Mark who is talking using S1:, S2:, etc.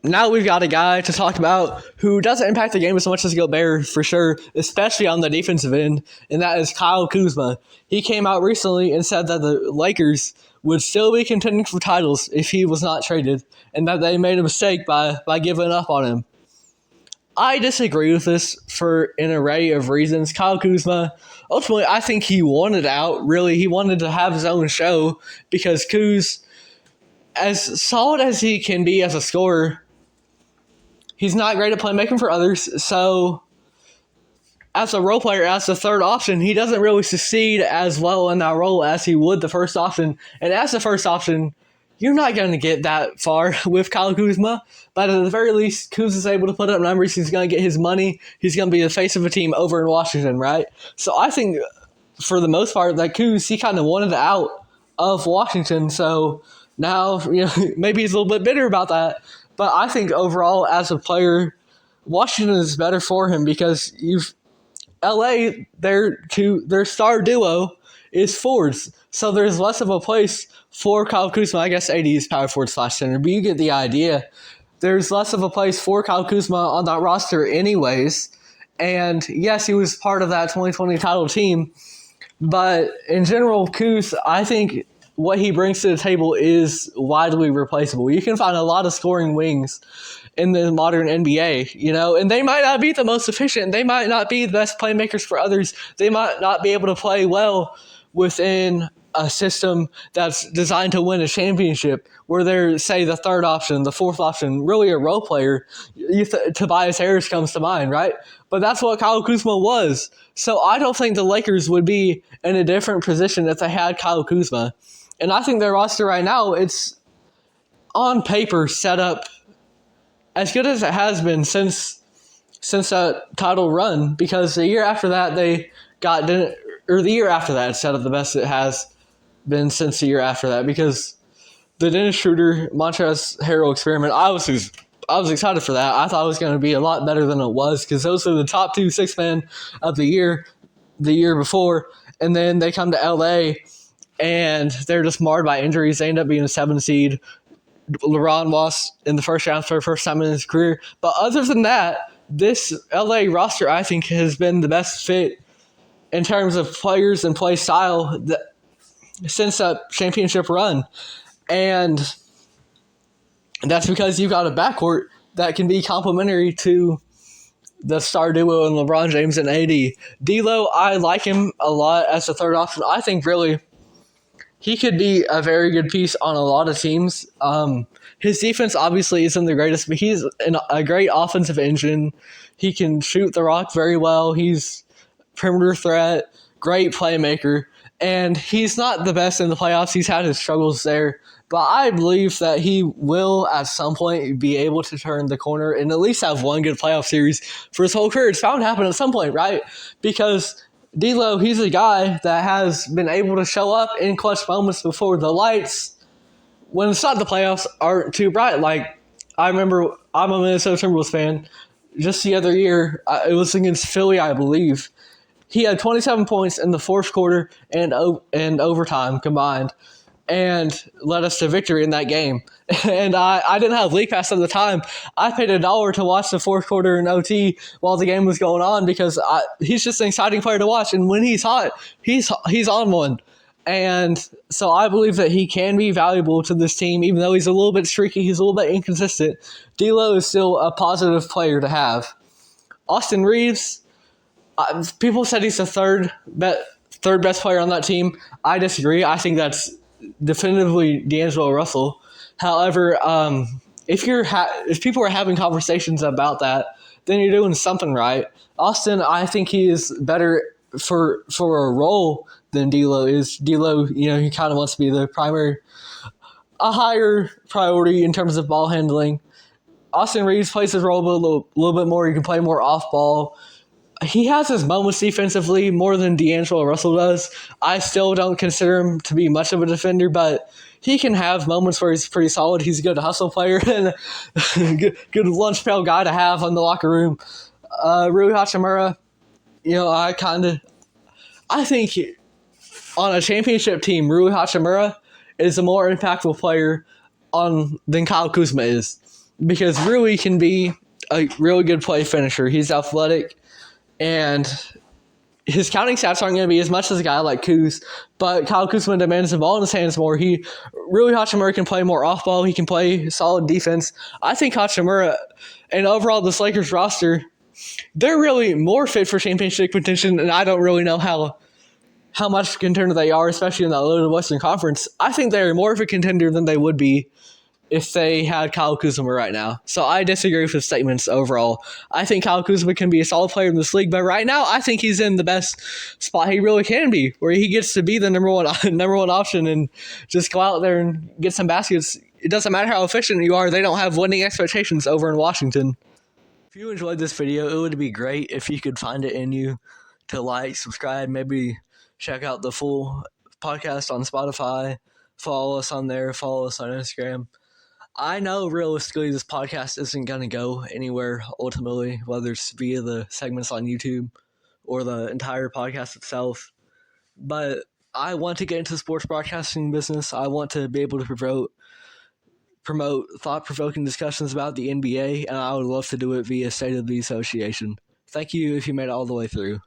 S1: now we've got a guy to talk about who doesn't impact the game as much as Gobert for sure, especially on the defensive end, and that is Kyle Kuzma. He came out recently and said that the Lakers would still be contending for titles if he was not traded, and that they made a mistake by giving up on him. I disagree with this for an array of reasons. Kyle Kuzma, ultimately, I think he wanted out. Really, he wanted to have his own show because Kuz, as solid as he can be as a scorer, he's not great at playmaking for others. So, as a role player, as the third option, he doesn't really succeed as well in that role as he would the first option. And as the first option, you're not going to get that far with Kyle Kuzma. But at the very least, Kuz is able to put up numbers. He's going to get his money. He's going to be the face of a team over in Washington, right? So I think, for the most part, that Kuz, he kind of wanted out of Washington. So now, maybe he's a little bit bitter about that. But I think overall, as a player, Washington is better for him because LA, their star duo is forwards. So there's less of a place for Kyle Kuzma. I guess AD is power forward / center, but you get the idea. There's less of a place for Kyle Kuzma on that roster anyways. And yes, he was part of that 2020 title team. But in general, Kuz, I think what he brings to the table is widely replaceable. You can find a lot of scoring wings in the modern NBA, and they might not be the most efficient. They might not be the best playmakers for others. They might not be able to play well within a system that's designed to win a championship where they're, say, the third option, the fourth option, really a role player. Tobias Harris comes to mind, right? But that's what Kyle Kuzma was. So I don't think the Lakers would be in a different position if they had Kyle Kuzma. And I think their roster right now, it's on paper set up as good as it has been since that title run, because the year after that the year after that it's set up the best it has been since the year after that, because the Dennis Schroeder Montrezl Harrell experiment, I was excited for that. I thought it was going to be a lot better than it was, because those are the top two six men of the year before, and then they come to LA and they're just marred by injuries. They end up being a 7 seed. LeBron lost in the first round for the first time in his career. But other than that, this LA roster, I think, has been the best fit in terms of players and play style since that championship run. And that's because you've got a backcourt that can be complementary to the star duo in LeBron James and AD. D'Lo, I like him a lot as a third option. I think really he could be a very good piece on a lot of teams. His defense obviously isn't the greatest, but he's a great offensive engine. He can shoot the rock very well. He's perimeter threat, great playmaker, and he's not the best in the playoffs. He's had his struggles there, but I believe that he will at some point be able to turn the corner and at least have one good playoff series for his whole career. It's bound to happen at some point, right? Because D'Lo, he's a guy that has been able to show up in clutch moments before the lights, when it's not the playoffs, aren't too bright. Like, I remember, I'm a Minnesota Timberwolves fan. Just the other year, it was against Philly, I believe. He had 27 points in the fourth quarter and overtime combined, and led us to victory in that game. And I didn't have League Pass at the time. I paid $1 to watch the fourth quarter in OT while the game was going on, because he's just an exciting player to watch. And when he's hot, he's on one. And so I believe that he can be valuable to this team, even though he's a little bit streaky, he's a little bit inconsistent. D'Lo is still a positive player to have. Austin Reeves, people said he's the third best player on that team. I disagree. I think that's definitively D'Angelo Russell. However, if people are having conversations about that, then you're doing something right. Austin, I think he is better for a role than D'Lo is. D'Lo, he kind of wants to be the primary, a higher priority in terms of ball handling. Austin Reeves plays his role a little bit more. He can play more off ball. He has his moments defensively more than D'Angelo Russell does. I still don't consider him to be much of a defender, but he can have moments where he's pretty solid. He's a good hustle player and a good lunch pail guy to have in the locker room. Rui Hachimura, I think on a championship team, Rui Hachimura is a more impactful player than Kyle Kuzma is. because Rui can be a really good play finisher. He's athletic, and his counting stats aren't going to be as much as a guy like Kuz, but Kyle Kuzma demands the ball in his hands more. Rui Hachimura can play more off ball. He can play solid defense. I think Hachimura and overall this Lakers roster, they're really more fit for championship contention, and I don't really know how much of a contender they are, especially in that loaded Western Conference. I think they're more of a contender than they would be if they had Kyle Kuzma right now. So I disagree with his statements overall. I think Kyle Kuzma can be a solid player in this league, but right now I think he's in the best spot he really can be, where he gets to be the number one option and just go out there and get some baskets. It doesn't matter how efficient you are, they don't have winning expectations over in Washington. If you enjoyed this video, it would be great if you could find it in you to like, subscribe, maybe check out the full podcast on Spotify, follow us on there, follow us on Instagram. I know realistically this podcast isn't going to go anywhere ultimately, whether it's via the segments on YouTube or the entire podcast itself. But I want to get into the sports broadcasting business. I want to be able to promote thought-provoking discussions about the NBA, and I would love to do it via State of the Association. Thank you if you made it all the way through.